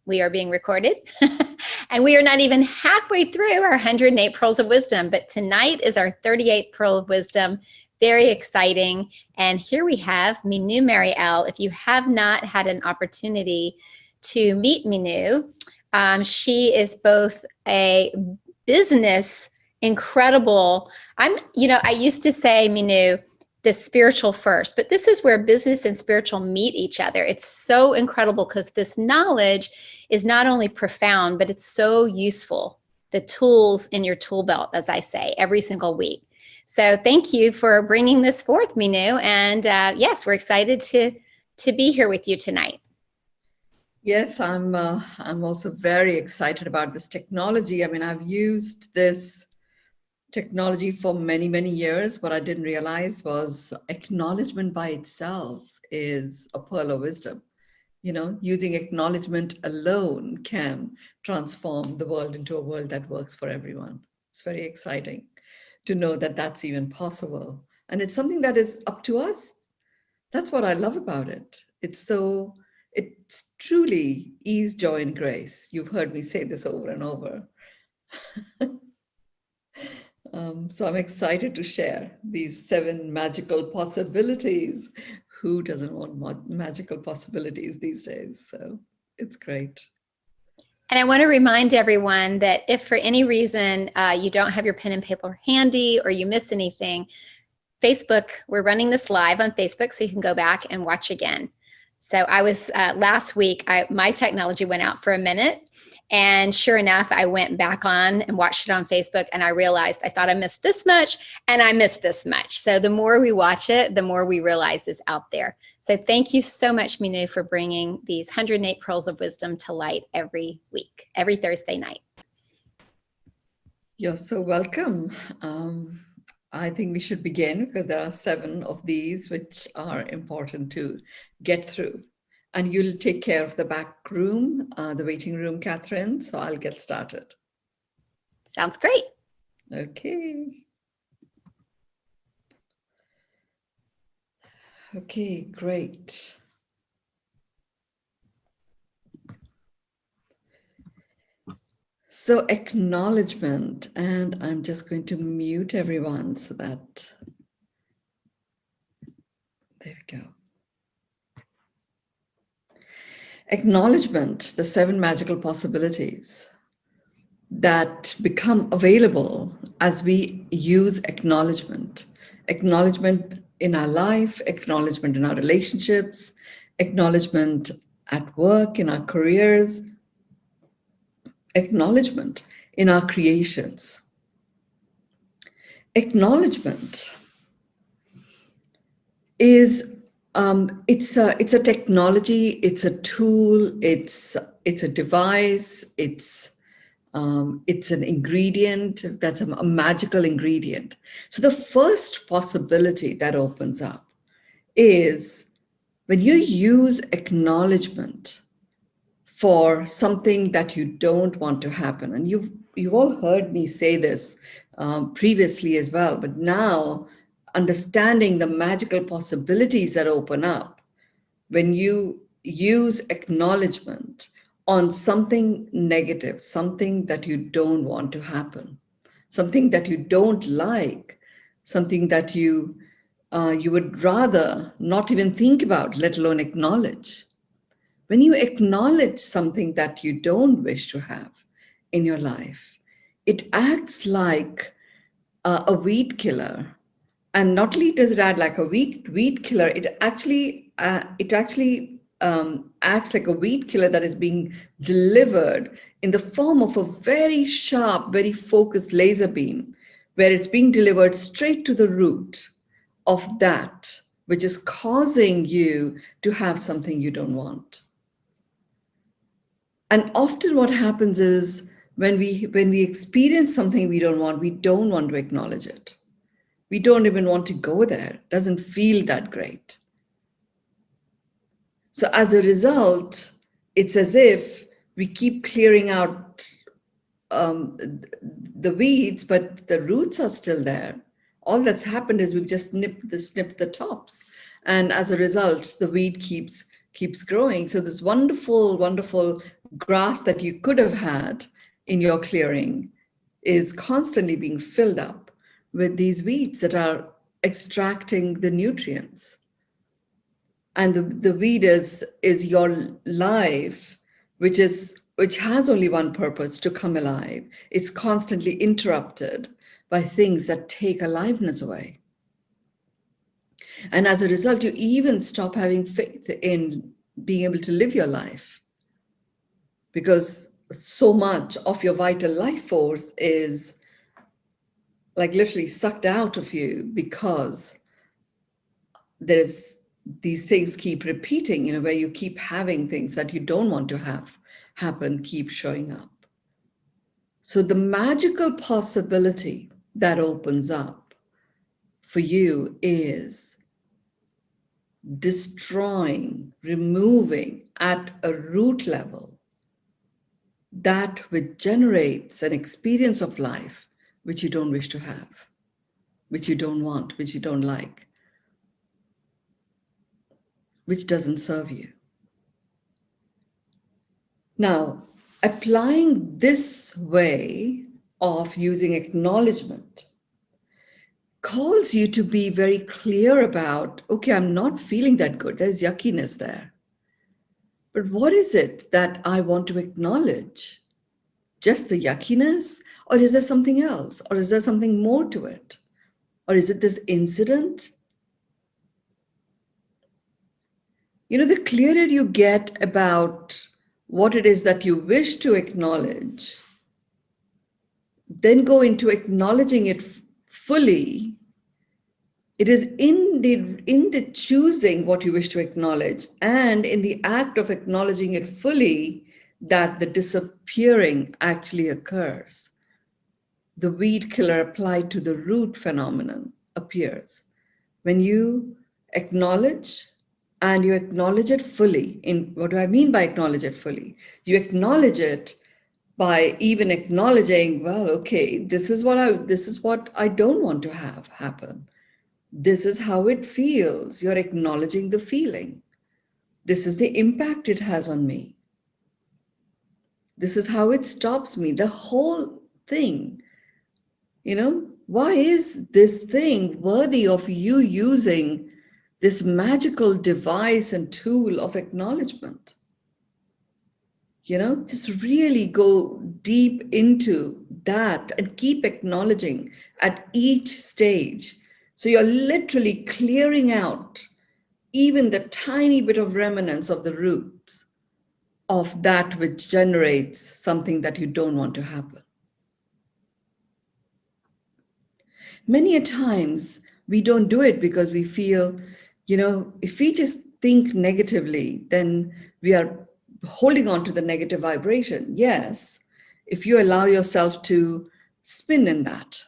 We are being recorded and we are not even halfway through our 108 Pearls of Wisdom, but tonight is our 38th Pearl of Wisdom. Very exciting. And here we have Mynoo Maryel. If you have not had an opportunity to meet Mynoo, she is both a business incredible. I used to say, Mynoo, the spiritual first, but this is where business and spiritual meet each other. It's so incredible because this knowledge is not only profound, but it's so useful. The tools in your tool belt, as I say, every single week. So thank you for bringing this forth, Mynoo. And yes, we're excited to be here with you tonight. Yes, I'm also very excited about this technology. I mean, I've used this technology for many, many years. What I didn't realize was acknowledgement by itself is a pearl of wisdom. You know, using acknowledgement alone can transform the world into a world that works for everyone. It's very exciting to know that that's even possible. And it's something that is up to us. That's what I love about it. It's truly ease, joy, and grace. You've heard me say this over and over. So I'm excited to share these 7 magical possibilities. Who doesn't want magical possibilities these days? So it's great. And I want to remind everyone that if for any reason you don't have your pen and paper handy or you miss anything, Facebook, we're running this live on Facebook, so you can go back and watch again. So I was, last week, my technology went out for a minute, and sure enough, I went back on and watched it on Facebook, and I realized I thought I missed this much, and I missed this much. So the more we watch it, the more we realize is out there. So thank you so much, Mynoo, for bringing these 108 Pearls of Wisdom to light every week, every Thursday night. You're so welcome. I think we should begin because there are 7 of these which are important to get through. And you'll take care of the back room, the waiting room, Catherine. So I'll get started. Sounds great. Okay. Okay, great. So acknowledgement, and I'm just going to mute everyone so that, there we go. Acknowledgement, the 7 magical possibilities that become available as we use acknowledgement. Acknowledgement in our life, acknowledgement in our relationships, acknowledgement at work, in our careers, acknowledgement in our creations. Acknowledgement is it's a technology, it's a tool, it's a device, it's an ingredient that's a magical ingredient. So the first possibility that opens up is when you use acknowledgement for something that you don't want to happen. And you've all heard me say this previously as well, but now understanding the magical possibilities that open up when you use acknowledgement on something negative, something that you don't want to happen, something that you don't like, something that you would rather not even think about, let alone acknowledge. When you acknowledge something that you don't wish to have in your life, it acts like a weed killer. And not only does it act like a weed killer, it actually acts like a weed killer that is being delivered in the form of a very sharp, very focused laser beam, where it's being delivered straight to the root of that, which is causing you to have something you don't want. And often what happens is when we experience something we don't want to acknowledge it. We don't even want to go there. It doesn't feel that great. So as a result, it's as if we keep clearing out the weeds, but the roots are still there. All that's happened is we've just snipped the tops. And as a result, the weed keeps growing. So this wonderful, wonderful grass that you could have had in your clearing is constantly being filled up with these weeds that are extracting the nutrients. And the weed is your life, which has only one purpose, to come alive. It's constantly interrupted by things that take aliveness away. And as a result, you even stop having faith in being able to live your life, because so much of your vital life force is like literally sucked out of you, because there's these things keep repeating, where you keep having things that you don't want to have happen, keep showing up. So the magical possibility that opens up for you is destroying, removing at a root level that which generates an experience of life which you don't wish to have, which you don't want, which you don't like, which doesn't serve you. Now, applying this way of using acknowledgement calls you to be very clear about, okay, I'm not feeling that good. There's yuckiness there. But what is it that I want to acknowledge? Just the yuckiness? Or is there something else? Or is there something more to it? Or is it this incident? The clearer you get about what it is that you wish to acknowledge, then go into acknowledging it fully. It is in the choosing what you wish to acknowledge and in the act of acknowledging it fully that the disappearing actually occurs. The weed killer applied to the root phenomenon appears. When you acknowledge, and you acknowledge it fully. What do I mean by acknowledge it fully? You acknowledge it by even acknowledging, well, okay, this is what I don't want to have happen. This is how it feels. You're acknowledging the feeling. This is the impact it has on me. This is how it stops me. The whole thing. Why is this thing worthy of you using this magical device and tool of acknowledgement? Just really go deep into that and keep acknowledging at each stage. So you're literally clearing out even the tiny bit of remnants of the roots of that which generates something that you don't want to happen. Many a times we don't do it because we feel, if we just think negatively, then we are holding on to the negative vibration. Yes, if you allow yourself to spin in that.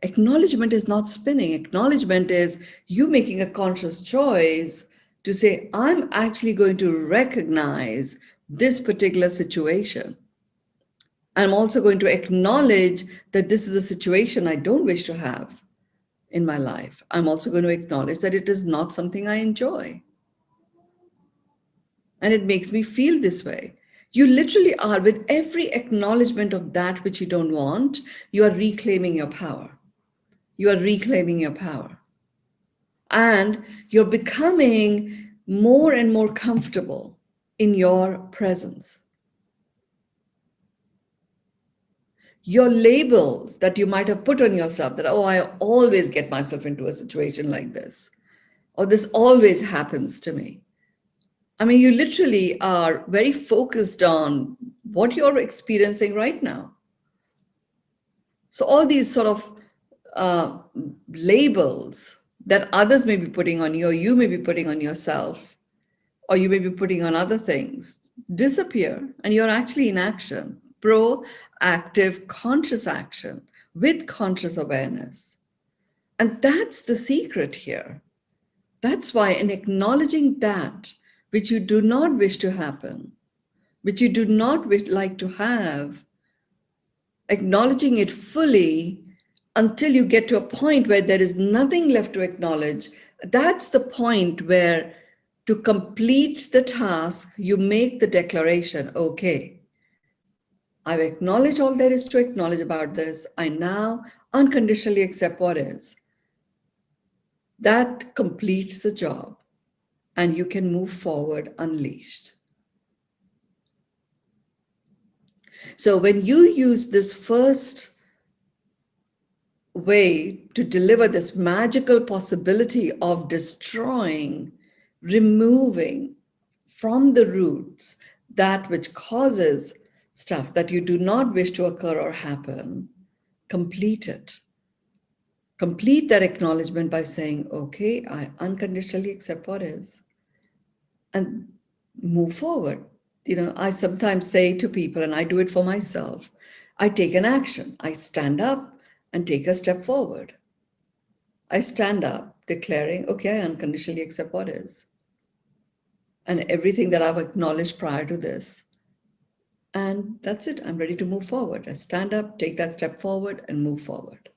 Acknowledgement is not spinning. Acknowledgement is you making a conscious choice to say, I'm actually going to recognize this particular situation. I'm also going to acknowledge that this is a situation I don't wish to have in my life. I'm also going to acknowledge that it is not something I enjoy. And it makes me feel this way. You literally are, with every acknowledgement of that which you don't want, you are reclaiming your power. You are reclaiming your power. And you're becoming more and more comfortable in your presence. Your labels that you might have put on yourself that, oh, I always get myself into a situation like this, or this always happens to me. I mean, you literally are very focused on what you're experiencing right now. So all these sort of labels that others may be putting on you, or you may be putting on yourself, or you may be putting on other things, disappear, and you're actually in action, proactive, conscious action with conscious awareness. And that's the secret here. That's why in acknowledging that which you do not wish to happen, which you do not like to have, acknowledging it fully until you get to a point where there is nothing left to acknowledge, that's the point where, to complete the task, you make the declaration, okay, I've acknowledged all there is to acknowledge about this. I now unconditionally accept what is. That completes the job, and you can move forward unleashed. So when you use this first way to deliver this magical possibility of destroying, removing from the roots that which causes stuff that you do not wish to occur or happen, complete it. Complete that acknowledgement by saying, okay, I unconditionally accept what is, and move forward. I sometimes say to people, and I do it for myself, I take an action. I stand up and take a step forward. I stand up declaring, okay, I unconditionally accept what is, and everything that I've acknowledged prior to this. And that's it. I'm ready to move forward. I stand up, take that step forward, and move forward.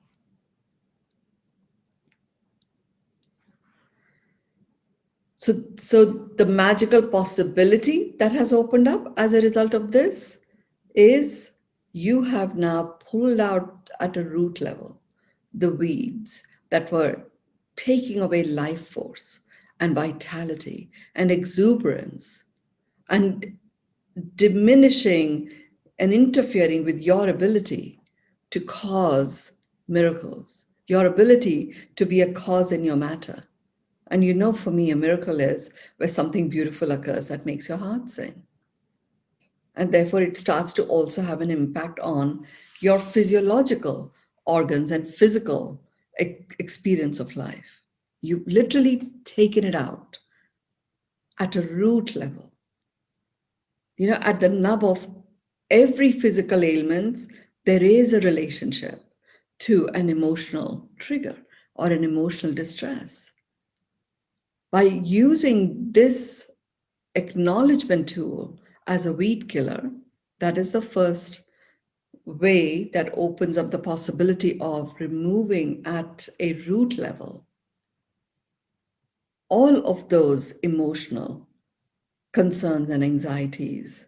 So the magical possibility that has opened up as a result of this is you have now pulled out at a root level the weeds that were taking away life force and vitality and exuberance and diminishing and interfering with your ability to cause miracles, your ability to be a cause in your matter. And for me, a miracle is where something beautiful occurs that makes your heart sing. And therefore, it starts to also have an impact on your physiological organs and physical experience of life. You've literally taken it out at a root level. At the nub of every physical ailment, there is a relationship to an emotional trigger or an emotional distress. By using this acknowledgement tool as a weed killer, that is the first way that opens up the possibility of removing at a root level all of those emotional concerns and anxieties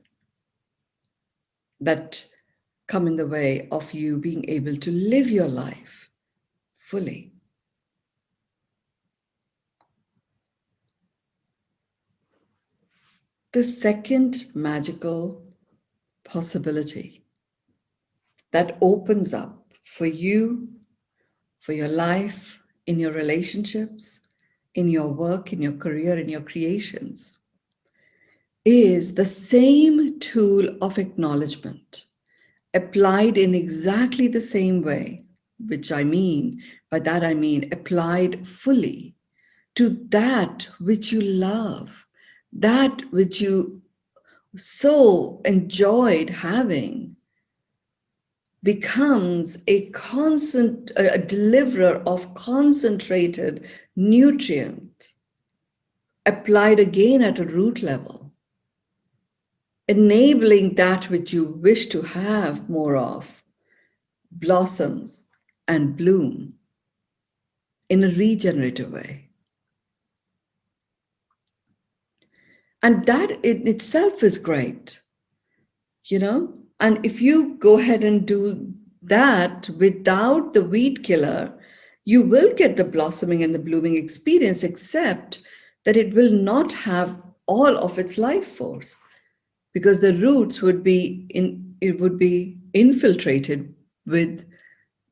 that come in the way of you being able to live your life fully. The second magical possibility that opens up for you, for your life, in your relationships, in your work, in your career, in your creations, is the same tool of acknowledgement applied in exactly the same way, by that I mean applied fully to that which you love, that which you so enjoyed having, becomes a deliverer of concentrated nutrient applied again at a root level, enabling that which you wish to have more of blossoms and bloom in a regenerative way. And that in itself is great, And if you go ahead and do that without the weed killer, you will get the blossoming and the blooming experience, except that it will not have all of its life force, because the roots would be infiltrated with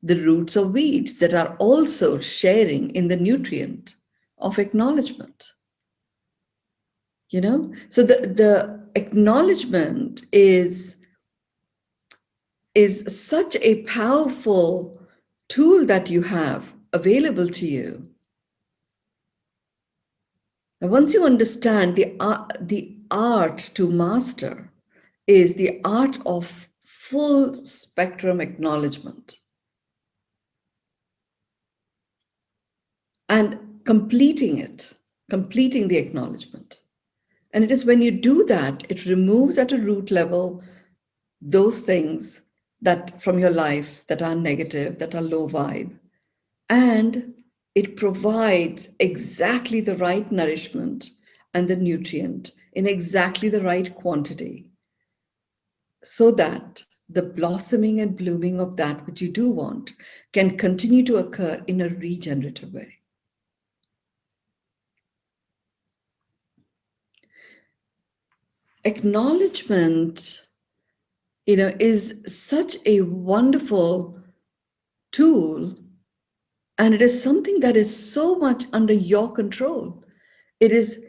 the roots of weeds that are also sharing in the nutrient of acknowledgement. So the acknowledgement is such a powerful tool that you have available to you. Now, once you understand the art to master is the art of full spectrum acknowledgement and completing the acknowledgement. And it is when you do that, it removes at a root level those things that from your life that are negative, that are low vibe. And it provides exactly the right nourishment and the nutrient in exactly the right quantity, so that the blossoming and blooming of that which you do want can continue to occur in a regenerative way. Acknowledgement, is such a wonderful tool, and it is something that is so much under your control. It is,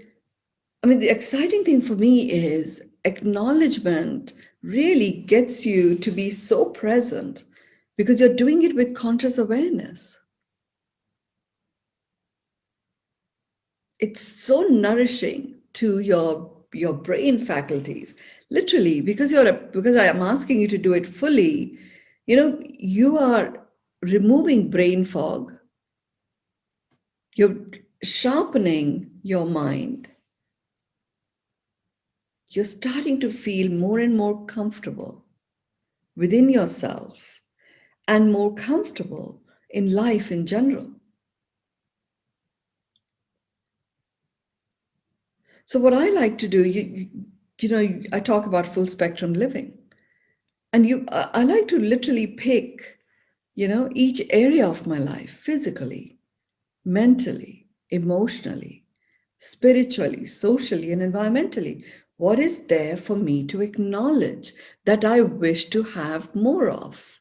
the exciting thing for me is acknowledgement really gets you to be so present because you're doing it with conscious awareness. It's so nourishing to your brain faculties, literally, because I am asking you to do it fully. You are removing brain fog. You're sharpening your mind. You're starting to feel more and more comfortable within yourself and more comfortable in life in general. So what I like to do, I talk about full spectrum living, and I like to literally pick, each area of my life, physically, mentally, emotionally, spiritually, socially, and environmentally. What is there for me to acknowledge that I wish to have more of?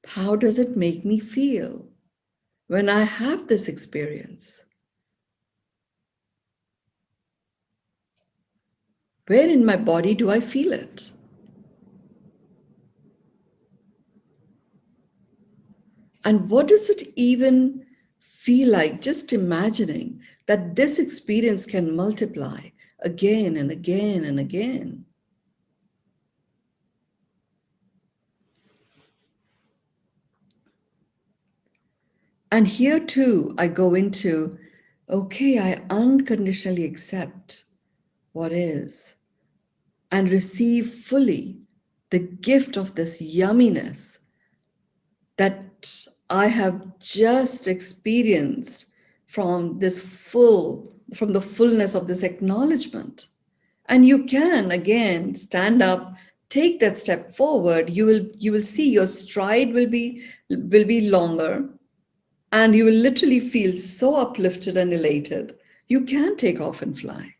How does it make me feel when I have this experience? Where in my body do I feel it? And what does it even feel like just imagining that this experience can multiply again and again and again? And here too, I go into, okay, I unconditionally accept what is and receive fully the gift of this yumminess that I have just experienced from from the fullness of this acknowledgement. And you can again stand up, take that step forward. You will see your stride will be longer, and you will literally feel so uplifted and elated. You can take off and fly.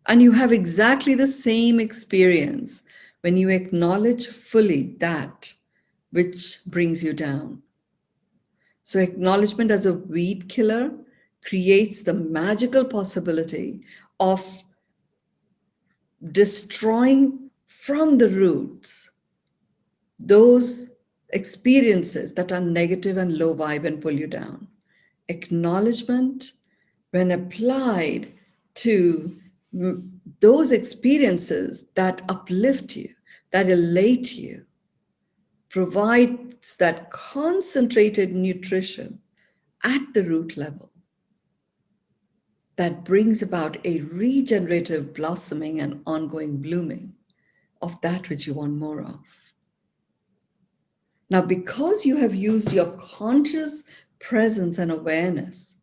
And you have exactly the same experience when you acknowledge fully that which brings you down. So, acknowledgement as a weed killer creates the magical possibility of destroying from the roots those experiences that are negative and low vibe and pull you down. Acknowledgement, when applied to those experiences that uplift you, that elate you, provides that concentrated nutrition at the root level that brings about a regenerative blossoming and ongoing blooming of that which you want more of. Now, because you have used your conscious presence and awareness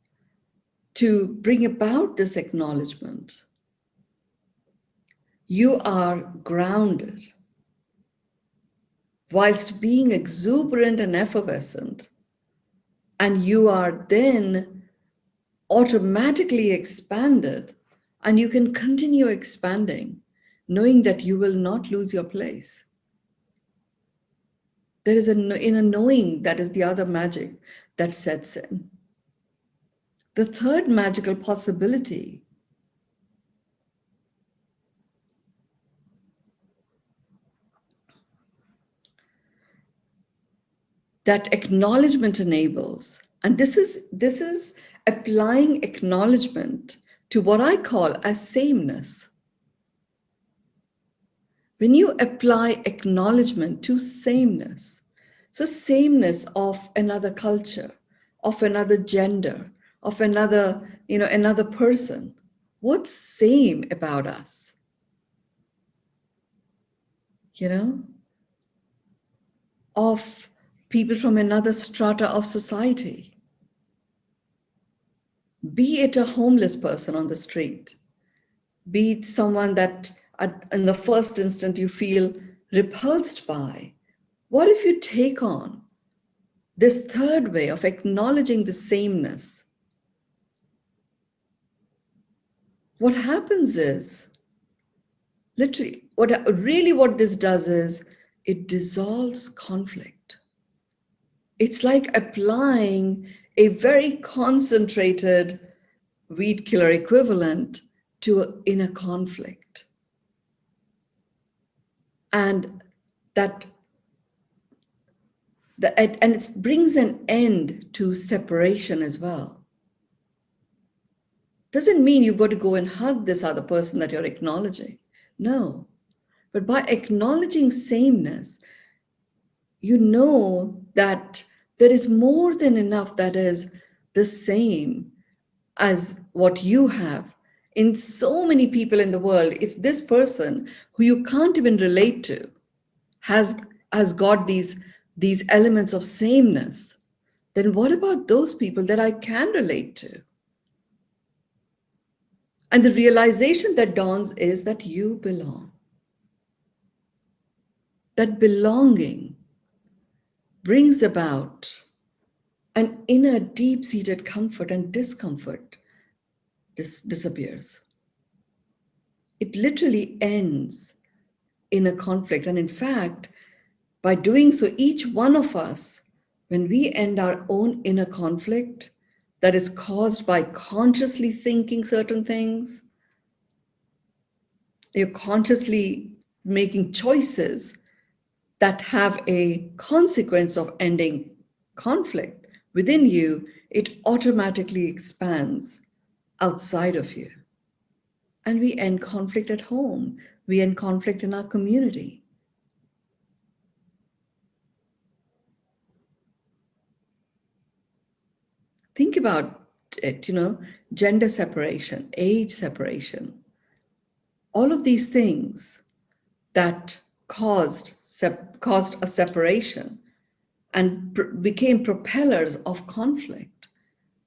to bring about this acknowledgement, you are grounded whilst being exuberant and effervescent, and you are then automatically expanded, and you can continue expanding, knowing that you will not lose your place. There is in a knowing that is the other magic that sets in. The third magical possibility that acknowledgement enables, and this is applying acknowledgement to what I call as sameness. When you apply acknowledgement to sameness, so sameness of another culture, of another gender, of another person, what's same about us? Of people from another strata of society. Be it a homeless person on the street, be it someone that in the first instant you feel repulsed by. What if you take on this third way of acknowledging the sameness? What happens is, literally, what this does is it dissolves conflict. It's like applying a very concentrated weed killer equivalent to an inner conflict. And and it brings an end to separation as well. Doesn't mean you've got to go and hug this other person that you're acknowledging. No. But by acknowledging sameness, you know that there is more than enough that is the same as what you have. In so many people in the world, if this person who you can't even relate to has got these elements of sameness, then what about those people that I can relate to? And the realization that dawns is that you belong. That belonging brings about an inner deep-seated comfort, and discomfort disappears. It literally ends in a conflict. And in fact, by doing so, each one of us, when we end our own inner conflict that is caused by consciously thinking certain things, you're consciously making choices that have a consequence of ending conflict within you, it automatically expands outside of you. And we end conflict at home. We end conflict in our community. Think about it, gender separation, age separation, all of these things that caused a separation and became propellers of conflict.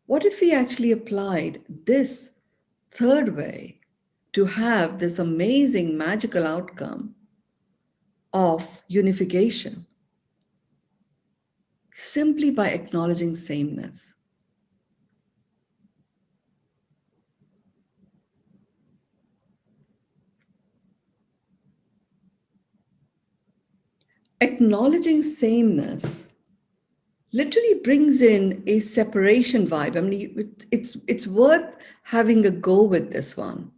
What if we actually applied this third way to have this amazing magical outcome of unification simply by acknowledging sameness? Acknowledging sameness literally brings in a separation vibe. I mean, it's worth having a go with this one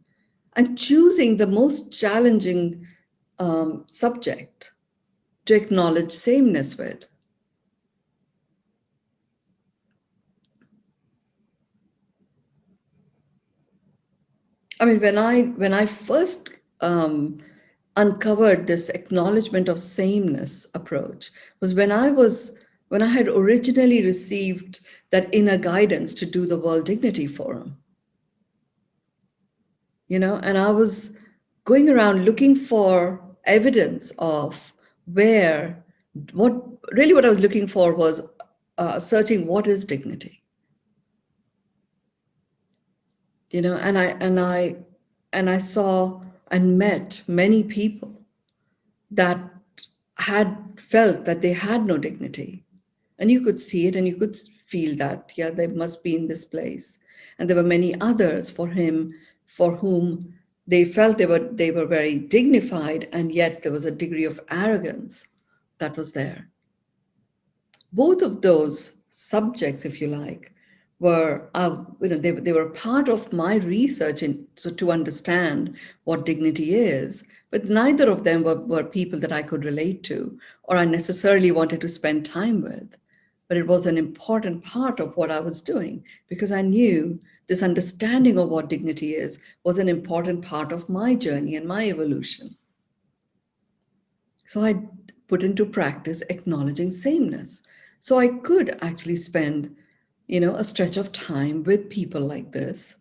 and choosing the most challenging subject to acknowledge sameness with. I mean, when I first uncovered this acknowledgement of sameness approach was when I had originally received that inner guidance to do the World Dignity Forum. And I was going around looking for evidence of what I was looking for was searching what is dignity. And I saw and met many people that had felt that they had no dignity. And you could see it and you could feel that, yeah, they must be in this place. And there were many others for whom they felt they were very dignified, and yet there was a degree of arrogance that was there. Both of those subjects, if you like, were they were part of my research to understand what dignity is, but neither of them were people that I could relate to or I necessarily wanted to spend time with. But it was an important part of what I was doing because I knew this understanding of what dignity is was an important part of my journey and my evolution. So I put into practice acknowledging sameness. So I could actually spend a stretch of time with people like this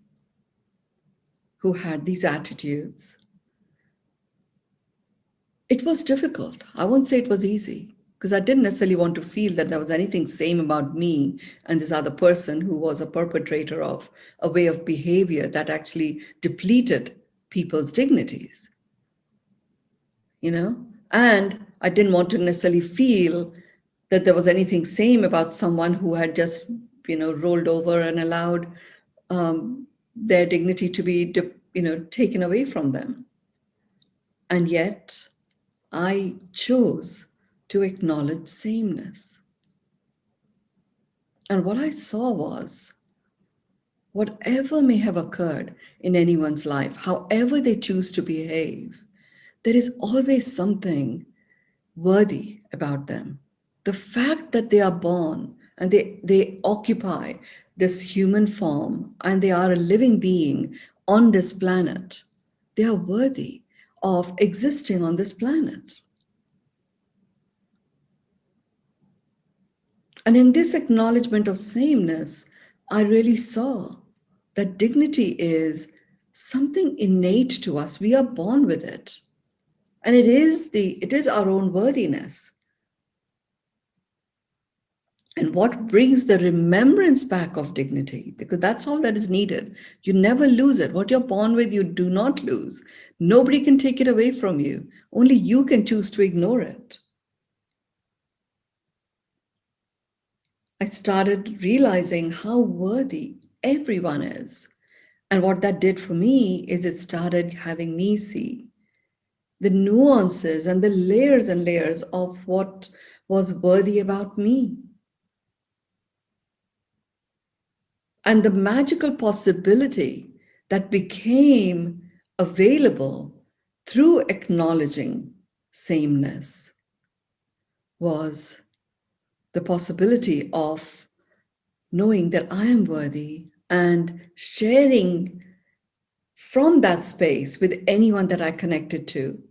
who had these attitudes. It was difficult. I won't say it was easy because I didn't necessarily want to feel that there was anything same about me and this other person who was a perpetrator of a way of behavior that actually depleted people's dignities. And I didn't want to necessarily feel that there was anything same about someone who had just, rolled over and allowed their dignity to be, taken away from them. And yet, I chose to acknowledge sameness. And what I saw was whatever may have occurred in anyone's life, however they choose to behave, there is always something worthy about them. The fact that they are born and they occupy this human form and they are a living being on this planet, they are worthy of existing on this planet. And in this acknowledgement of sameness, I really saw that dignity is something innate to us. We are born with it. And it is our own worthiness. And what brings the remembrance back of dignity, because that's all that is needed. You never lose it. What you're born with, you do not lose. Nobody can take it away from you. Only you can choose to ignore it. I started realizing how worthy everyone is. And what that did for me is it started having me see the nuances and the layers of what was worthy about me. And the magical possibility that became available through acknowledging sameness was the possibility of knowing that I am worthy and sharing from that space with anyone that I connected to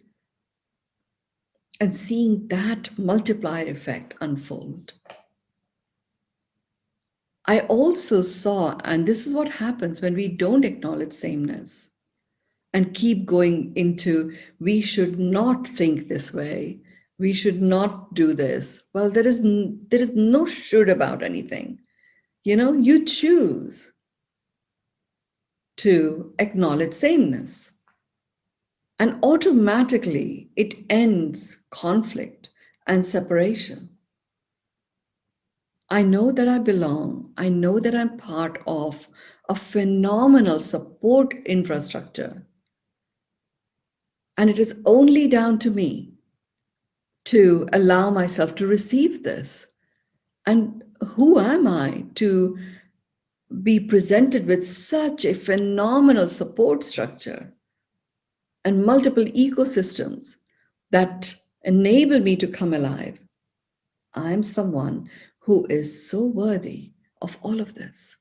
and seeing that multiplier effect unfold. I also saw, and this is what happens when we don't acknowledge sameness and keep going into, we should not think this way, we should not do this. Well, there is no should about anything. You choose to acknowledge sameness. And automatically it ends conflict and separation. I know that I belong. I know that I'm part of a phenomenal support infrastructure. And it is only down to me to allow myself to receive this. And who am I to be presented with such a phenomenal support structure and multiple ecosystems that enable me to come alive? I'm someone who is so worthy of all of this.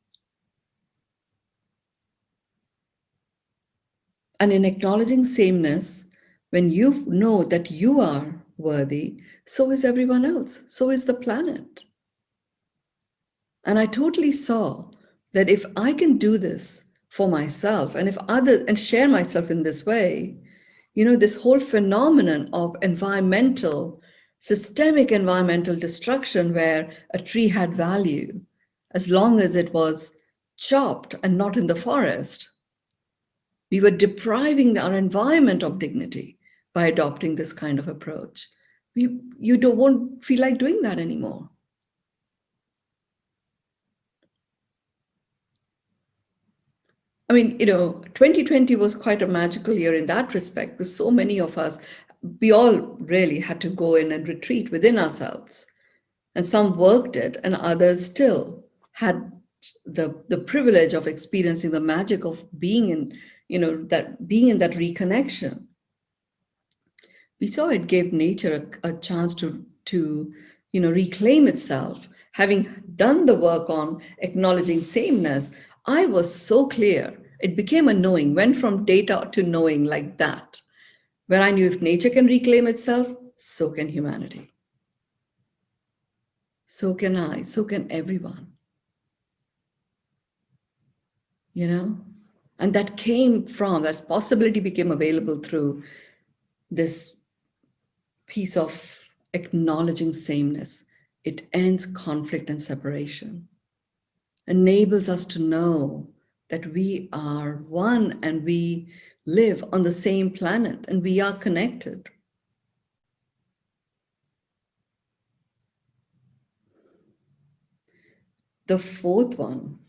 And in acknowledging sameness, when you know that you are worthy, so is everyone else, so is the planet. And I totally saw that if I can do this for myself and share myself in this way, this whole phenomenon of systemic environmental destruction where a tree had value as long as it was chopped and not in the forest. We were depriving our environment of dignity by adopting this kind of approach. Won't feel like doing that anymore. I mean, 2020 was quite a magical year in that respect, because so many of us, we all really had to go in and retreat within ourselves. And some worked it, and others still had the privilege of experiencing the magic of being in that reconnection. We saw it gave nature a chance to reclaim itself. Having done the work on acknowledging sameness, I was so clear. It became a knowing, went from data to knowing like that, where I knew if nature can reclaim itself, so can humanity. So can I, so can everyone. And that possibility became available through this piece of acknowledging sameness. It ends conflict and separation, enables us to know that we are one and we live on the same planet and we are connected. The fourth one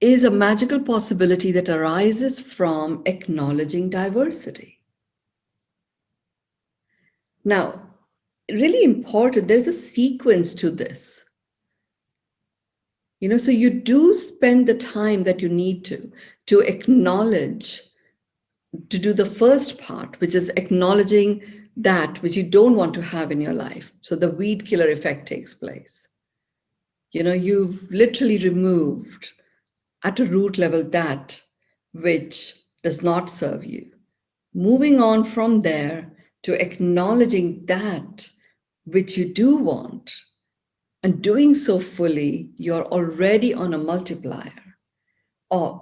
is a magical possibility that arises from acknowledging diversity. Now, really important, there's a sequence to this. So you do spend the time that you need to acknowledge, to do the first part, which is acknowledging that which you don't want to have in your life. So the weed killer effect takes place. You've literally removed at a root level that which does not serve you. Moving on from there to acknowledging that which you do want, and doing so fully, you're already on a multiplier.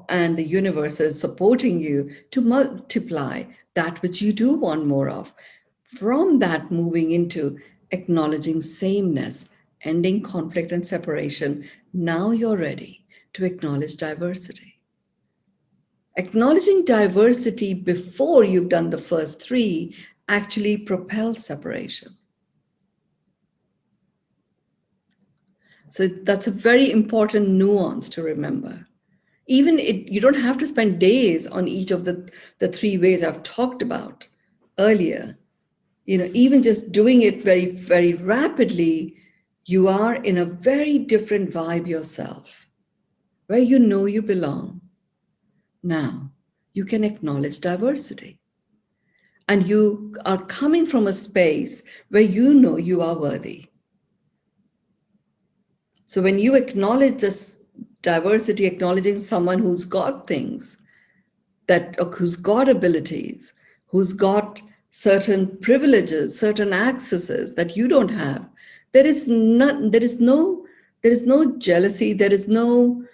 And the universe is supporting you to multiply that which you do want more of. From that, moving into acknowledging sameness, ending conflict and separation, now you're ready to acknowledge diversity. Acknowledging diversity before you've done the first three actually propels separation. So that's a very important nuance to remember. Even you don't have to spend days on each of the three ways I've talked about earlier. Even just doing it very, very rapidly, you are in a very different vibe yourself, where you know you belong. Now, you can acknowledge diversity. And you are coming from a space where you know you are worthy. So when you acknowledge this diversity, acknowledging someone who's got things, who's got abilities, who's got certain privileges, certain accesses that you don't have, there is no jealousy, there is no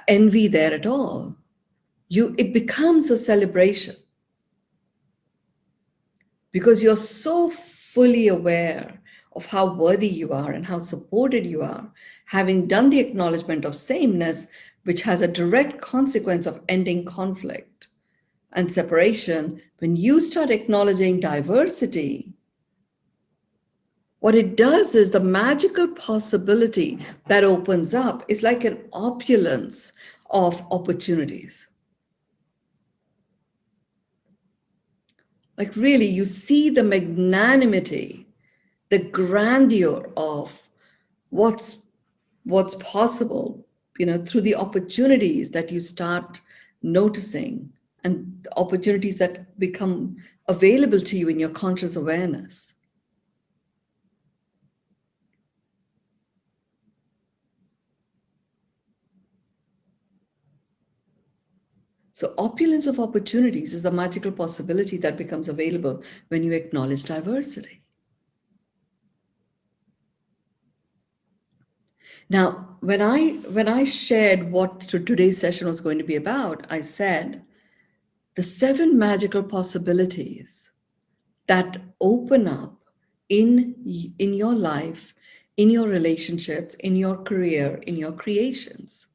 envy there at all. It becomes a celebration because you're so fully aware of how worthy you are and how supported you are, having done the acknowledgement of sameness, which has a direct consequence of ending conflict and separation. When you start acknowledging diversity, what it does is the magical possibility that opens up is like an opulence of opportunities. Like really, you see the magnanimity, the grandeur of what's possible, through the opportunities that you start noticing and the opportunities that become available to you in your conscious awareness. So opulence of opportunities is the magical possibility that becomes available when you acknowledge diversity. Now, when I shared what today's session was going to be about, I said the 7 magical possibilities that open up in your life, in your relationships, in your career, in your creations.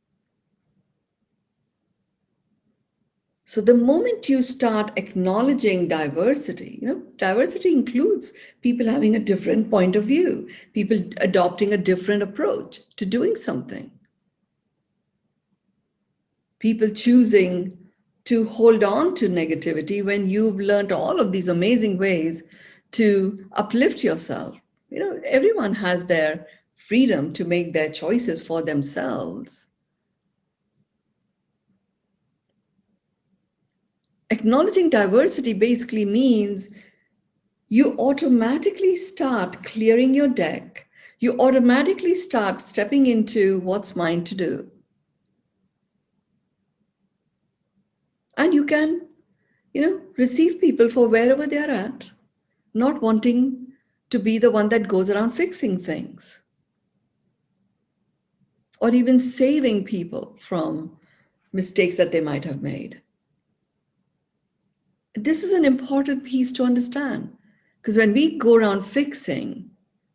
So the moment you start acknowledging diversity, diversity includes people having a different point of view, people adopting a different approach to doing something, people choosing to hold on to negativity when you've learned all of these amazing ways to uplift yourself. Everyone has their freedom to make their choices for themselves. Acknowledging diversity basically means you automatically start clearing your deck. You automatically start stepping into what's mine to do. And you can, receive people for wherever they're at, not wanting to be the one that goes around fixing things or even saving people from mistakes that they might have made. This is an important piece to understand, because when we go around fixing,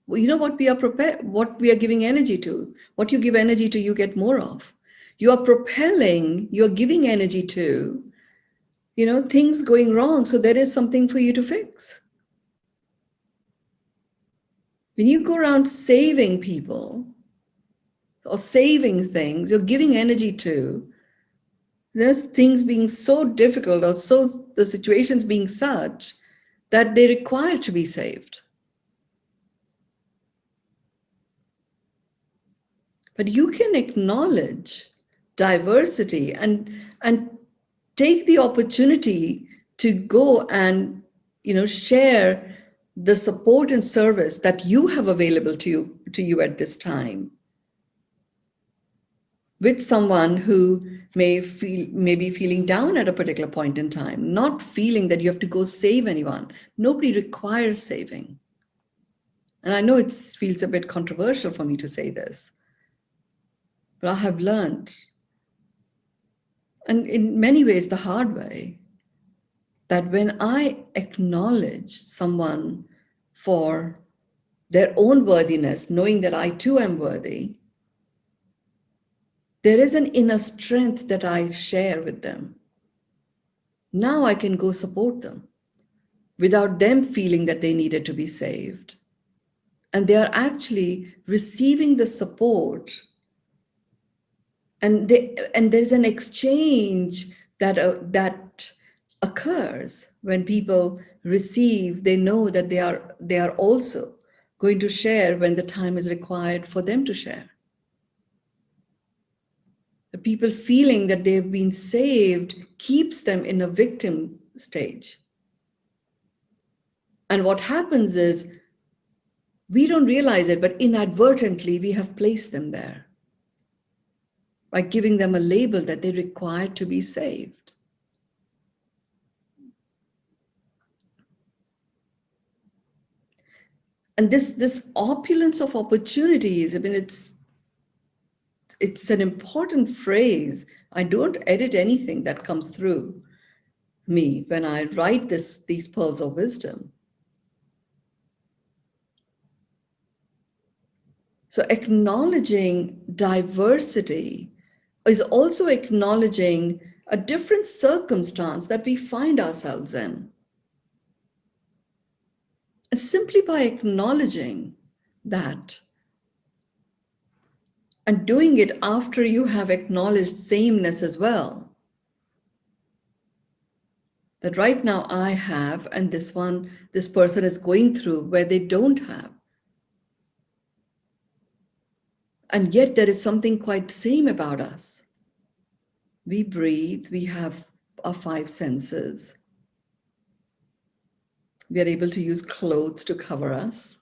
what we are prepared, what we are giving energy to, what you give energy to, you get more of. You are propelling, you're giving energy to, things going wrong. So there is something for you to fix. When you go around saving people, or saving things, you're giving energy to, there's things being so difficult or so the situations being such that they require to be saved. But you can acknowledge diversity and take the opportunity to go and share the support and service that you have available to you at this time with someone who may be feeling down at a particular point in time, not feeling that you have to go save anyone. Nobody requires saving. And I know it feels a bit controversial for me to say this, but I have learned, and in many ways the hard way, that when I acknowledge someone for their own worthiness, knowing that I too am worthy, there is an inner strength that I share with them. Now I can go support them without them feeling that they needed to be saved. And they are actually receiving the support. And there's an exchange that occurs when people receive. They know that they are also going to share when the time is required for them to share. The people feeling that they've been saved keeps them in a victim stage. And what happens is, we don't realize it, but inadvertently we have placed them there by giving them a label that they require to be saved. And this opulence of opportunities, I mean, it's an important phrase. I don't edit anything that comes through me when I write these pearls of wisdom. So acknowledging diversity is also acknowledging a different circumstance that we find ourselves in. And simply by acknowledging that and doing it after you have acknowledged sameness as well. That right now I have, and this person is going through where they don't have. And yet there is something quite same about us. We breathe, we have our 5 senses. We are able to use clothes to cover us.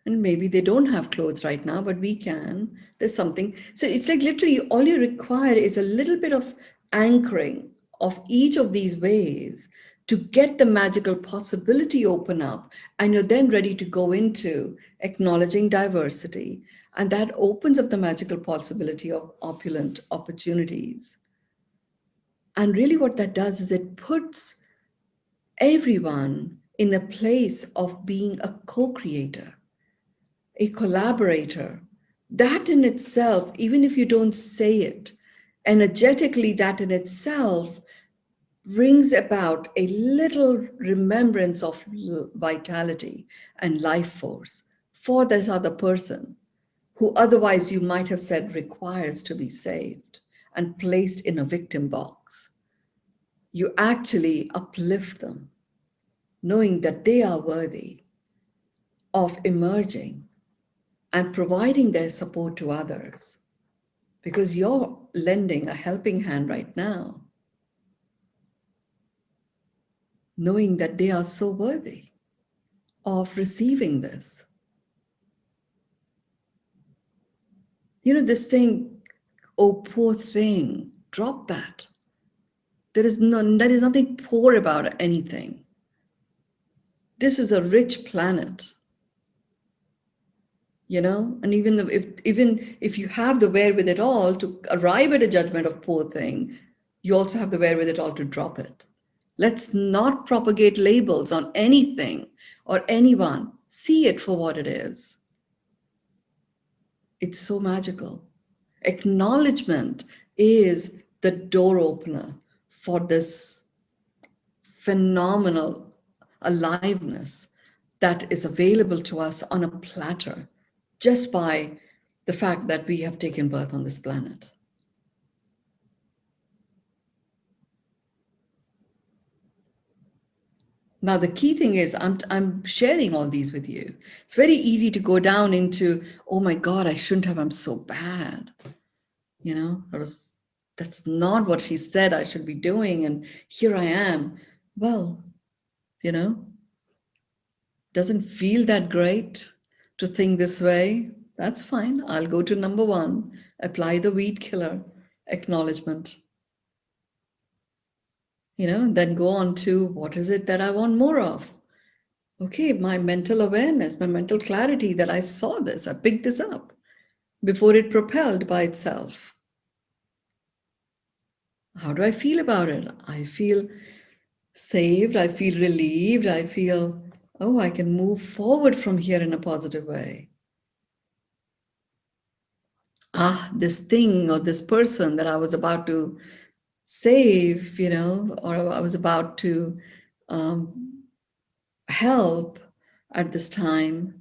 And maybe they don't have clothes right now, but we can. There's something. So it's like literally all you require is a little bit of anchoring of each of these ways to get the magical possibility open up. And you're then ready to go into acknowledging diversity. And that opens up the magical possibility of opulent opportunities. And really what that does is it puts everyone in a place of being a co-creator, a collaborator. That in itself, even if you don't say it, energetically, that in itself brings about a little remembrance of vitality and life force for this other person who otherwise you might have said requires to be saved and placed in a victim box. You actually uplift them, knowing that they are worthy of emerging and providing their support to others, because you're lending a helping hand right now, knowing that they are so worthy of receiving this. This thing, oh, poor thing, drop that. There is nothing poor about anything. This is a rich planet. And even if you have the wherewithal to arrive at a judgment of poor thing, you also have the wherewithal to drop it. Let's not propagate labels on anything or anyone. See it for what it is. It's so magical. Acknowledgement is the door opener for this phenomenal aliveness that is available to us on a platter just by the fact that we have taken birth on this planet. Now, the key thing is I'm sharing all these with you. It's very easy to go down into, oh my God, I shouldn't have, I'm so bad. You know, that's not what she said I should be doing. And here I am. Well, you know, doesn't feel that great to think this way. That's fine. I'll go to number 1, apply the weed killer, acknowledgement. You know, and then go on to what is it that I want more of? Okay, my mental awareness, my mental clarity that I saw this, I picked this up before it propelled by itself. How do I feel about it? I feel saved, I feel relieved, I feel, oh, I can move forward from here in a positive way. This thing or this person that I was about to save, you know, or I was about to help at this time,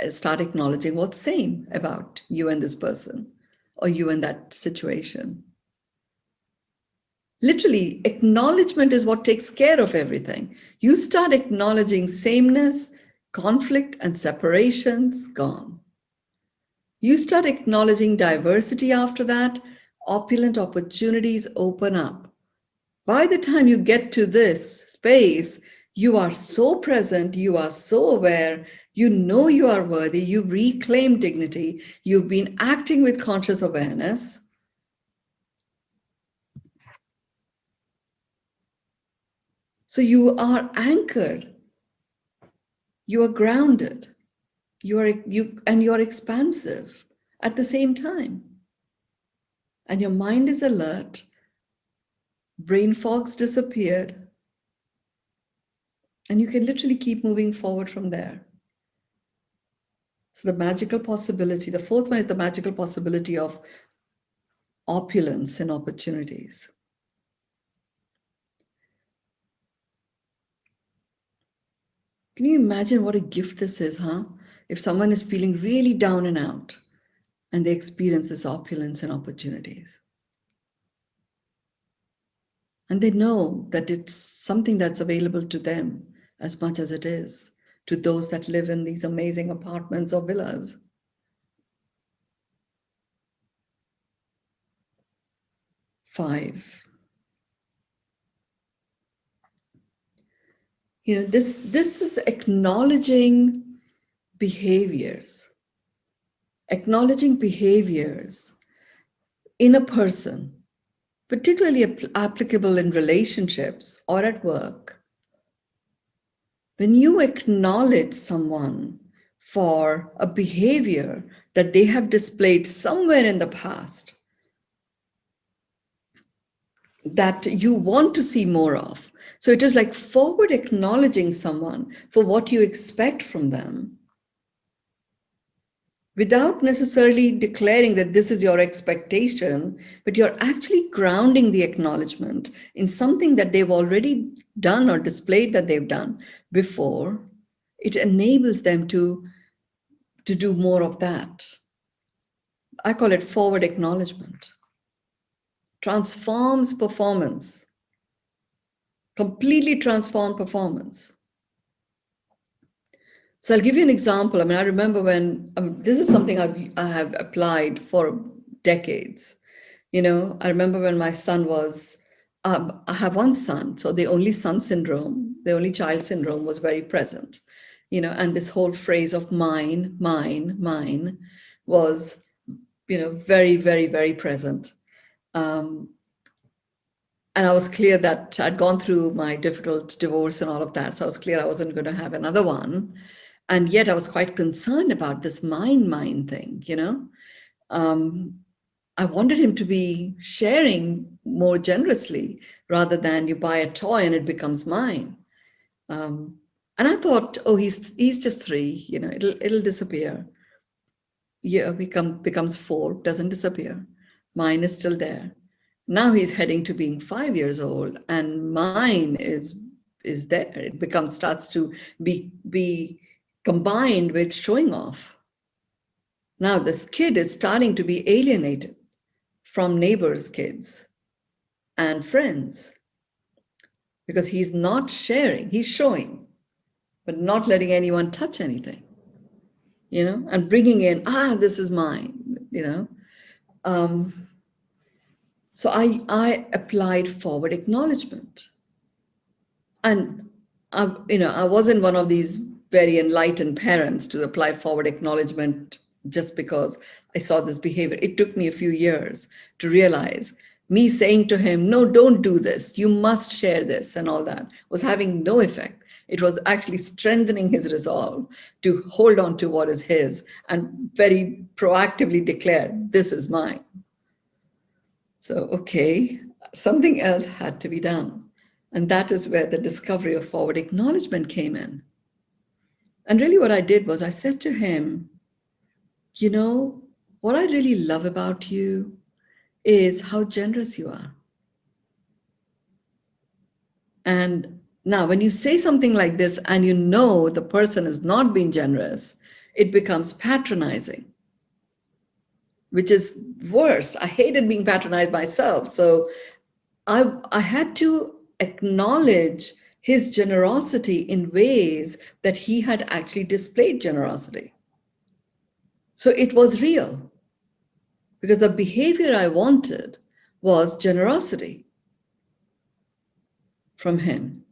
start acknowledging what's same about you and this person or you and that situation. Literally, acknowledgement is what takes care of everything. You start acknowledging sameness, conflict, and separations, gone. You start acknowledging diversity after that, opulent opportunities open up. By the time you get to this space, you are so present, you are so aware, you know you are worthy, you reclaim dignity, you've been acting with conscious awareness. So you are anchored, you are grounded, you're expansive at the same time. And your mind is alert, brain fog's disappeared, and you can literally keep moving forward from there. So the magical possibility, the 4th one is the magical possibility of opulence and opportunities. Can you imagine what a gift this is, huh? If someone is feeling really down and out and they experience this opulence and opportunities. And they know that it's something that's available to them as much as it is to those that live in these amazing apartments or villas. Five. You know, this is acknowledging behaviors in a person, particularly applicable in relationships or at work. When you acknowledge someone for a behavior that they have displayed somewhere in the past that you want to see more of. So it is like forward acknowledging someone for what you expect from them without necessarily declaring that this is your expectation, but you're actually grounding the acknowledgement in something that they've already done or displayed that they've done before. It enables them to do more of that. I call it forward acknowledgement. Transforms performance. Completely transform performance. So I'll give you an example. I mean, I remember when, this is something I have applied for decades. You know, I remember when my son was, I have one son, so the only son syndrome, the only child syndrome was very present. You know, and this whole phrase of mine, mine, mine was, you know, very, very, very present. And I was clear that I'd gone through my difficult divorce and all of that. So I was clear I wasn't going to have another one. And yet I was quite concerned about this mine thing, you know. I wanted him to be sharing more generously rather than you buy a toy and it becomes mine. And I thought, oh, he's just 3, you know, it'll disappear. Yeah, becomes 4, doesn't disappear. Mine is still there. Now he's heading to being 5 years old, and mine is is there. It starts to be combined with showing off. Now this kid is starting to be alienated from neighbors' kids and friends because he's not sharing, he's showing, but not letting anyone touch anything, and bringing in, this is mine. So I applied forward acknowledgement. And I wasn't one of these very enlightened parents to apply forward acknowledgement just because I saw this behavior. It took me a few years to realize me saying to him, no, don't do this, you must share this, and all that was having no effect. It was actually strengthening his resolve to hold on to what is his and very proactively declare, this is mine. So, okay, something else had to be done. And that is where the discovery of forward acknowledgement came in. And really what I did was I said to him, what I really love about you is how generous you are. And now when you say something like this and the person is not being generous, it becomes patronizing, which is worse. I hated being patronized myself. So I had to acknowledge his generosity in ways that he had actually displayed generosity. So it was real because the behavior I wanted was generosity from him.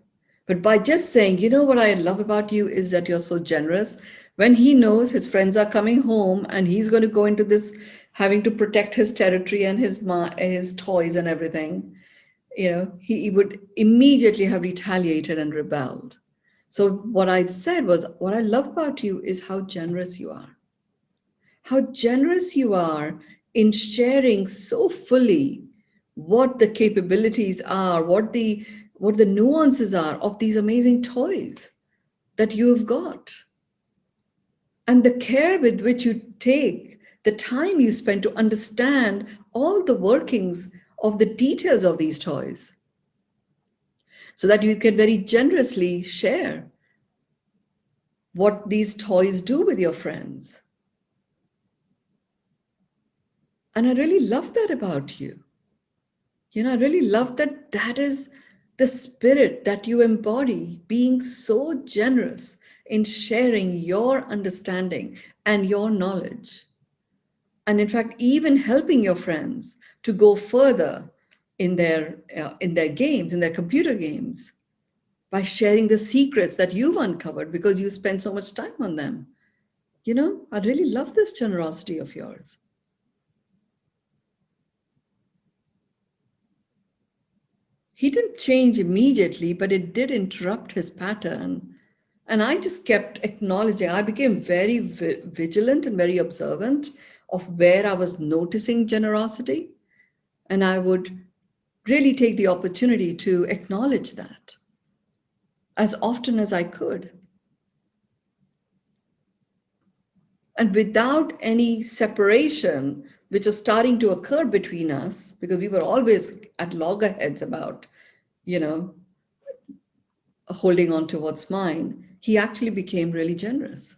But by just saying, what I love about you is that you're so generous, when he knows his friends are coming home and he's going to go into this, having to protect his territory and his toys and everything, he would immediately have retaliated and rebelled. So what I said was, what I love about you is how generous you are. How generous you are in sharing so fully what the capabilities are, what the nuances are of these amazing toys that you've got. And the care with which you take, the time you spend to understand all the workings of the details of these toys, so that you can very generously share what these toys do with your friends. And I really love that about you. I really love that is the spirit that you embody, being so generous in sharing your understanding and your knowledge. And in fact, even helping your friends to go further in their games, in their computer games, by sharing the secrets that you've uncovered because you spend so much time on them. I really love this generosity of yours. He didn't change immediately, but it did interrupt his pattern. And I just kept acknowledging. I became very vigilant and very observant of where I was noticing generosity. And I would really take the opportunity to acknowledge that as often as I could. And without any separation, which was starting to occur between us, because we were always at loggerheads about, holding on to what's mine, he actually became really generous.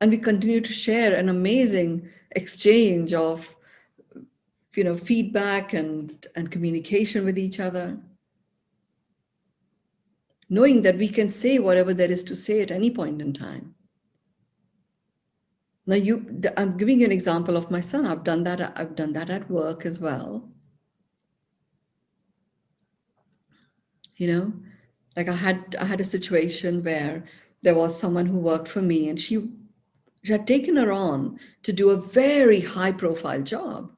And we continue to share an amazing exchange of, feedback and communication with each other, knowing that we can say whatever there is to say at any point in time. Now, I'm giving you an example of my son. I've done that at work as well. Like I had a situation where there was someone who worked for me, and she had taken her on to do a very high profile job,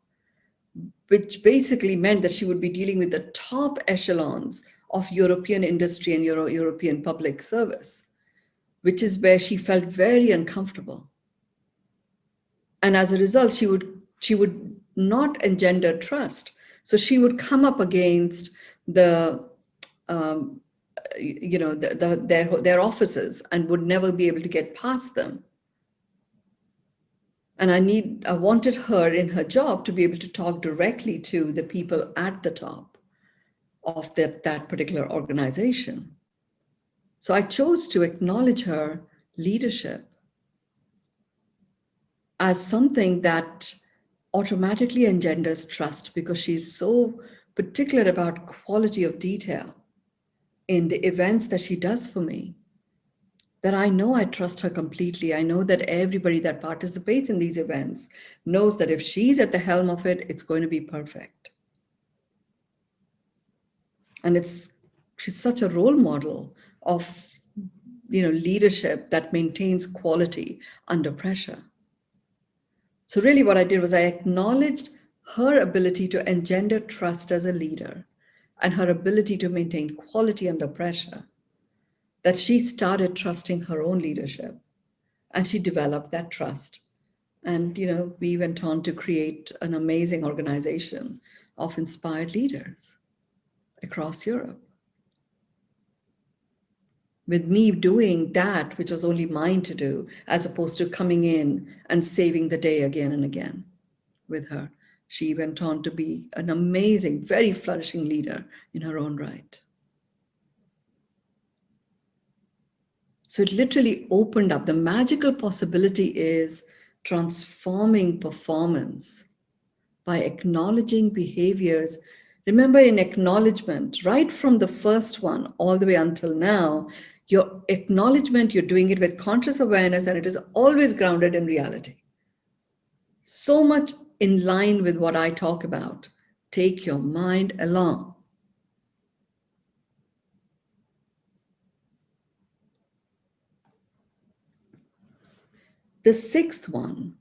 which basically meant that she would be dealing with the top echelons of European industry and European public service, which is where she felt very uncomfortable. And as a result, she would not engender trust. So she would come up against their offices and would never be able to get past them. And I wanted her in her job to be able to talk directly to the people at the top of that particular organization. So I chose to acknowledge her leadership as something that automatically engenders trust, because she's so particular about quality of detail in the events that she does for me, that I know I trust her completely. I know that everybody that participates in these events knows that if she's at the helm of it, it's going to be perfect. And she's such a role model of, leadership that maintains quality under pressure. So really what I did was I acknowledged her ability to engender trust as a leader and her ability to maintain quality under pressure, that she started trusting her own leadership and she developed that trust. And, we went on to create an amazing organization of inspired leaders across Europe. With me doing that, which was only mine to do, as opposed to coming in and saving the day again and again with her. She went on to be an amazing, very flourishing leader in her own right. So it literally opened up. The magical possibility is transforming performance by acknowledging behaviors. Remember, in acknowledgement, right from the first one all the way until now, your acknowledgement, you're doing it with conscious awareness, and it is always grounded in reality. So much in line with what I talk about. Take your mind along. The sixth one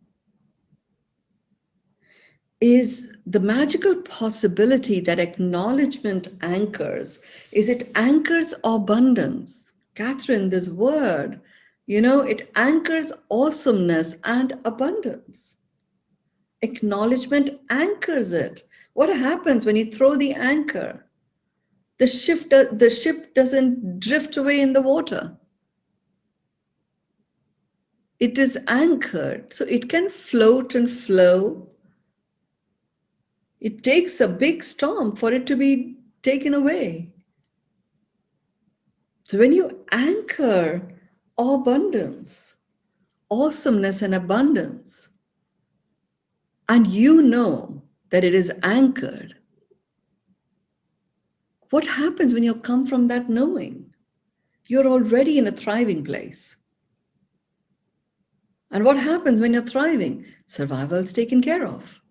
is the magical possibility that acknowledgement anchors. Is it anchors abundance? Catherine, this word, it anchors awesomeness and abundance. Acknowledgement anchors it. What happens when you throw the anchor? The ship doesn't drift away in the water. It is anchored, so it can float and flow. It takes a big storm for it to be taken away. So when you anchor abundance, awesomeness and abundance, and you know that it is anchored, what happens when you come from that knowing? You're already in a thriving place. And what happens when you're thriving? Survival is taken care of.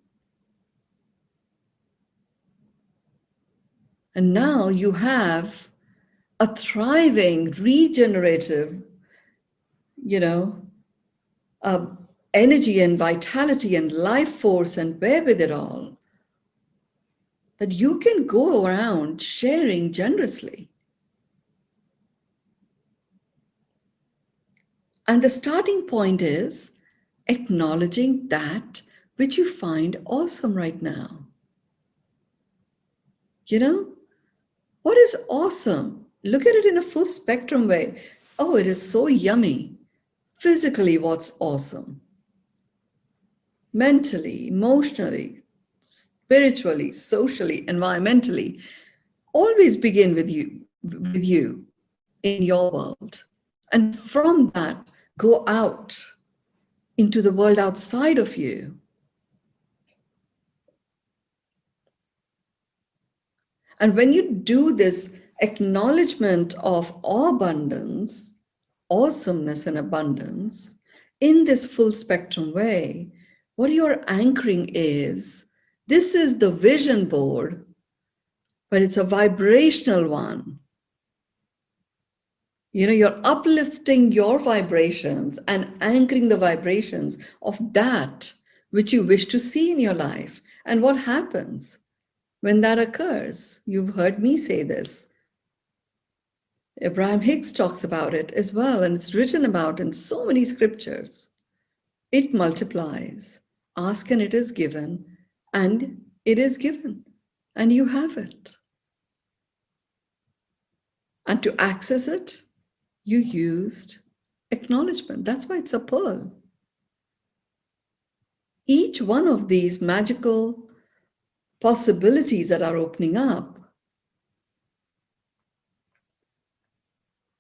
And now you have a thriving, regenerative, energy and vitality and life force, and bear with it all, that you can go around sharing generously. And the starting point is acknowledging that which you find awesome right now. What is awesome? Look at it in a full spectrum way. Oh, it is so yummy. Physically, what's awesome? Mentally, emotionally, spiritually, socially, environmentally. Always begin with you in your world. And from that, go out into the world outside of you. And when you do this acknowledgement of abundance, awesomeness and abundance in this full spectrum way, what you're anchoring is, this is the vision board, but it's a vibrational one. You're uplifting your vibrations and anchoring the vibrations of that which you wish to see in your life. And what happens when that occurs? You've heard me say this. Abraham Hicks talks about it as well, and it's written about in so many scriptures. It multiplies. Ask and it is given, and it is given, and you have it. And to access it, you used acknowledgement. That's why it's a pearl. Each one of these magical possibilities that are opening up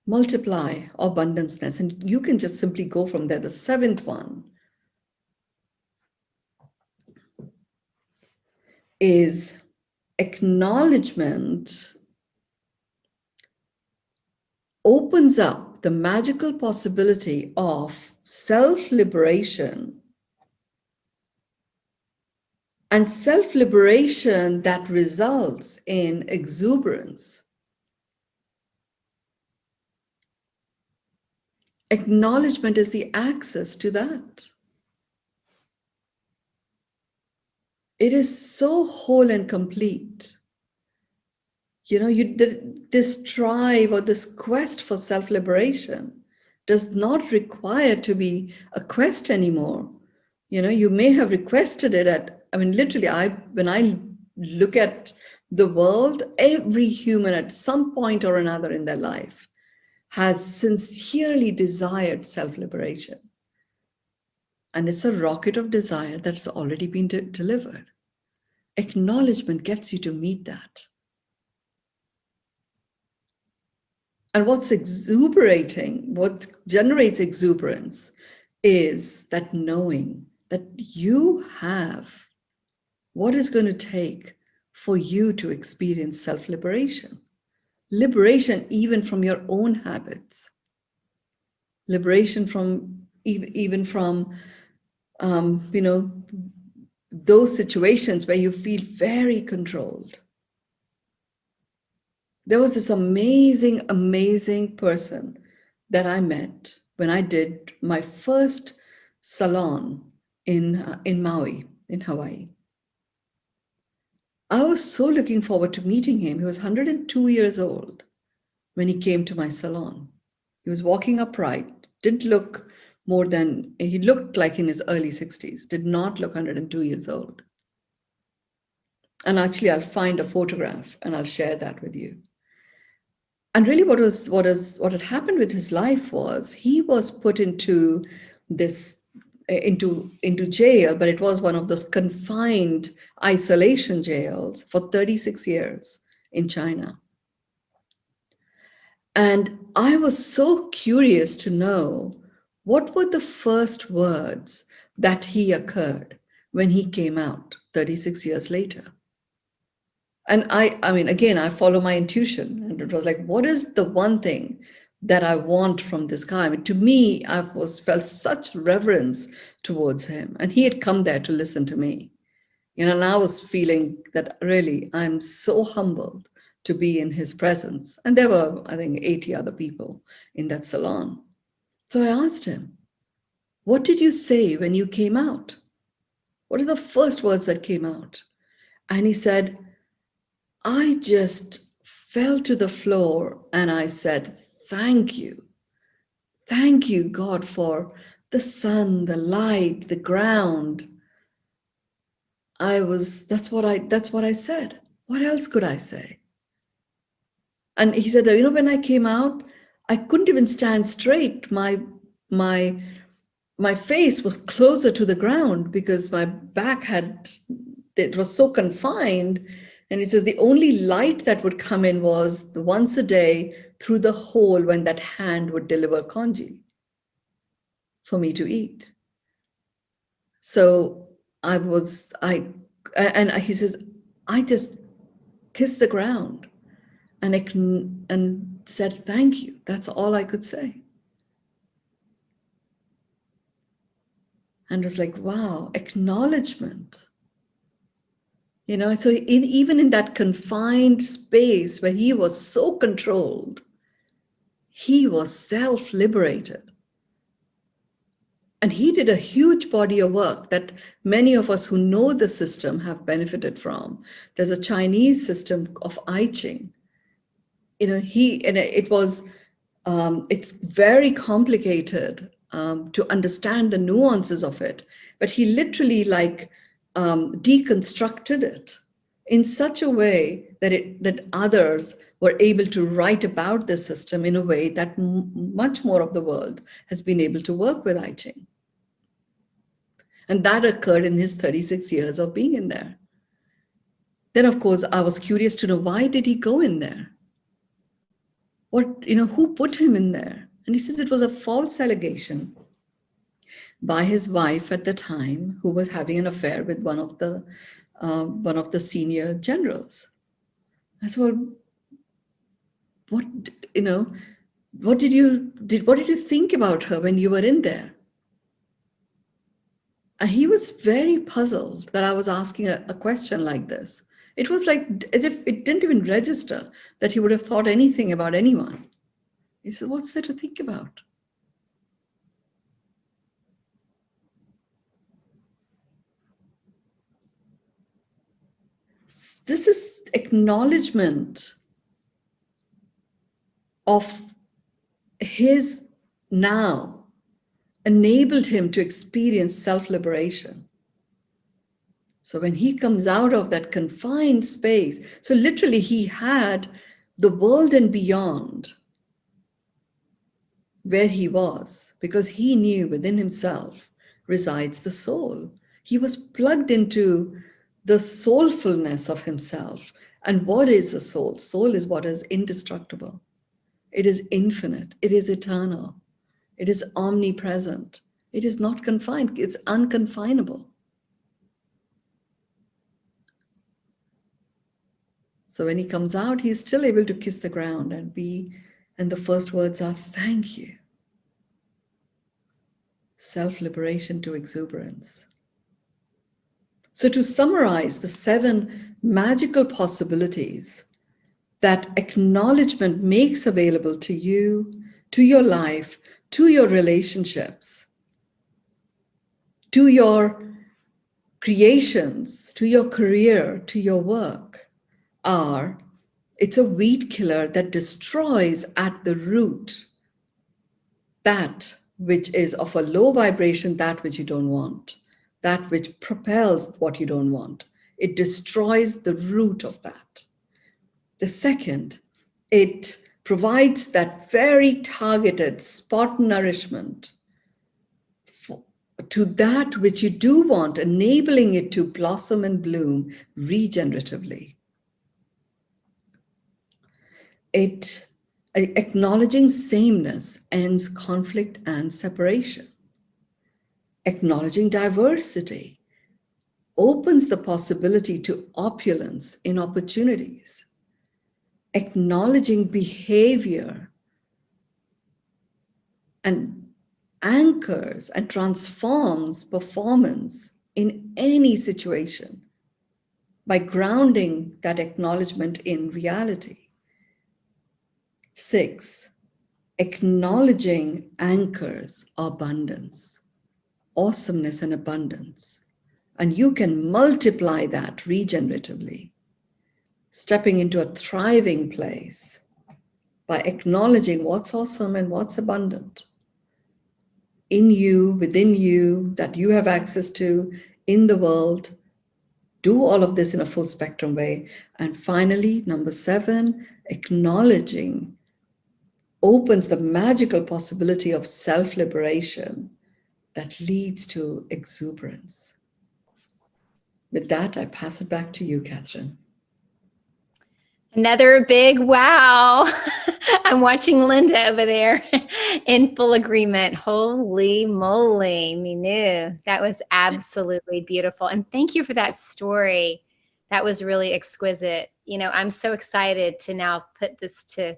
multiply, abundanceness. And you can just simply go from there. The seventh one is acknowledgement opens up the magical possibility of self-liberation, and self-liberation that results in exuberance. Acknowledgement is the access to that. It is so whole and complete. You know, this drive or this quest for self-liberation does not require to be a quest anymore. You know, you may have requested it at, I mean, literally, when I look at the world, every human at some point or another in their life has sincerely desired self-liberation. And it's a rocket of desire that's already been delivered. Acknowledgement gets you to meet that. And what's exuberating, what generates exuberance, is that knowing that you have what is going to take for you to experience self-liberation. Liberation even from your own habits. Liberation from even from, those situations where you feel very controlled. There was this amazing, amazing person that I met when I did my first salon in Maui, in Hawaii. I was so looking forward to meeting him. He was 102 years old when he came to my salon. He was walking upright, didn't look he looked like in his early 60s, did not look 102 years old. And actually, I'll find a photograph and I'll share that with you. And really what had happened with his life was he was put into jail, but it was one of those confined isolation jails for 36 years in China. And I was so curious to know what were the first words that he occurred when he came out 36 years later. And I mean, again, I follow my intuition. And it was like, what is the one thing that I want from this guy? I mean, to me, felt such reverence towards him. And he had come there to listen to me. You know, and I was feeling that really, I'm so humbled to be in his presence. And there were, I think, 80 other people in that salon. So I asked him, what did you say when you came out? What are the first words that came out? And he said, I just fell to the floor and I said, thank you. Thank you, God, for the sun, the light, the ground. That's what I said. What else could I say? And he said that, you know, when I came out, I couldn't even stand straight. My face was closer to the ground because my back it was so confined. And he says the only light that would come in was once a day through the hole when that hand would deliver congee for me to eat. So he says, I just kissed the ground and said, thank you. That's all I could say. And it was like, wow, acknowledgement. You know, so even in that confined space where he was so controlled, he was self-liberated. And he did a huge body of work that many of us who know the system have benefited from. There's a Chinese system of I Ching. You know, it's very complicated to understand the nuances of it, but he literally deconstructed it in such a way that others were able to write about the system in a way that much more of the world has been able to work with I Ching. And that occurred in his 36 years of being in there. Then, of course, I was curious to know, why did he go in there? Who put him in there? And he says it was a false allegation by his wife at the time, who was having an affair with one of the senior generals. I said, well, what did you think about her when you were in there? And he was very puzzled that I was asking a question like this. It was like as if it didn't even register that he would have thought anything about anyone. He said, what's there to think about? This is acknowledgement of his now enabled him to experience self-liberation. So when he comes out of that confined space, so literally he had the world and beyond where he was, because he knew within himself resides the soul. He was plugged into the soulfulness of himself. And what is the soul? Soul is what is indestructible. It is infinite. It is eternal. It is omnipresent. It is not confined. It's unconfinable. So when he comes out, he's still able to kiss the ground and the first words are, thank you. Self-liberation to exuberance. So to summarize the 7 magical possibilities that acknowledgement makes available to you, to your life, to your relationships, to your creations, to your career, to your work, it's a weed killer that destroys at the root that which is of a low vibration, that which you don't want, that which propels what you don't want. It destroys the root of that. The second, it provides that very targeted spot nourishment to that which you do want, enabling it to blossom and bloom regeneratively. Acknowledging sameness ends conflict and separation. Acknowledging diversity opens the possibility to opulence in opportunities. Acknowledging behavior and anchors and transforms performance in any situation by grounding that acknowledgement in reality. 6, acknowledging anchors abundance, awesomeness and abundance. And you can multiply that regeneratively, stepping into a thriving place by acknowledging what's awesome and what's abundant in you, within you, that you have access to in the world. Do all of this in a full spectrum way. And finally, number 7, acknowledging opens the magical possibility of self-liberation that leads to exuberance. With that, I pass it back to you, Catherine. Another big wow. I'm watching Linda over there in full agreement. Holy moly, Mynoo. That was absolutely beautiful. And thank you for that story. That was really exquisite. I'm so excited to now put this to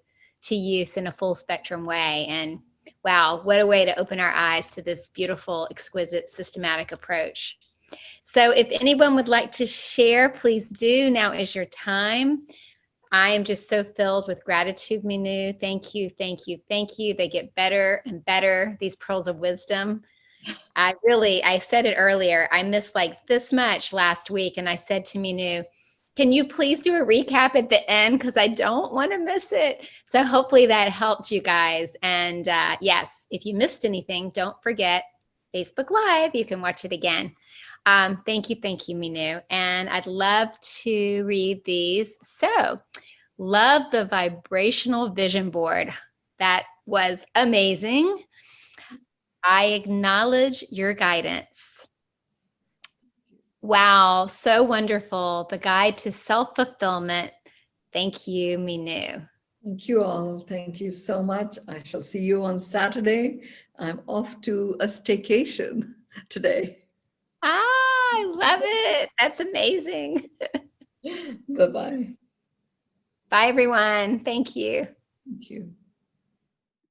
use in a full spectrum way. And wow, what a way to open our eyes to this beautiful, exquisite, systematic approach. So if anyone would like to share, please do. Now is your time. I am just so filled with gratitude, Mynoo. Thank you, thank you, thank you. They get better and better, these pearls of wisdom. I said it earlier, I missed like this much last week. And I said to Mynoo, can you please do a recap at the end? Because I don't want to miss it. So hopefully that helped you guys. And yes, if you missed anything, don't forget Facebook Live. You can watch it again. Thank you, Mynoo. And I'd love to read these. So, love the vibrational vision board. That was amazing. I acknowledge your guidance. Wow, so wonderful. The guide to self-fulfillment. Thank you, Mynoo. Thank you all. Thank you so much. I shall see you on Saturday. I'm off to a staycation today. Ah, I love it. That's amazing. Bye-bye. Bye, everyone. Thank you. Thank you.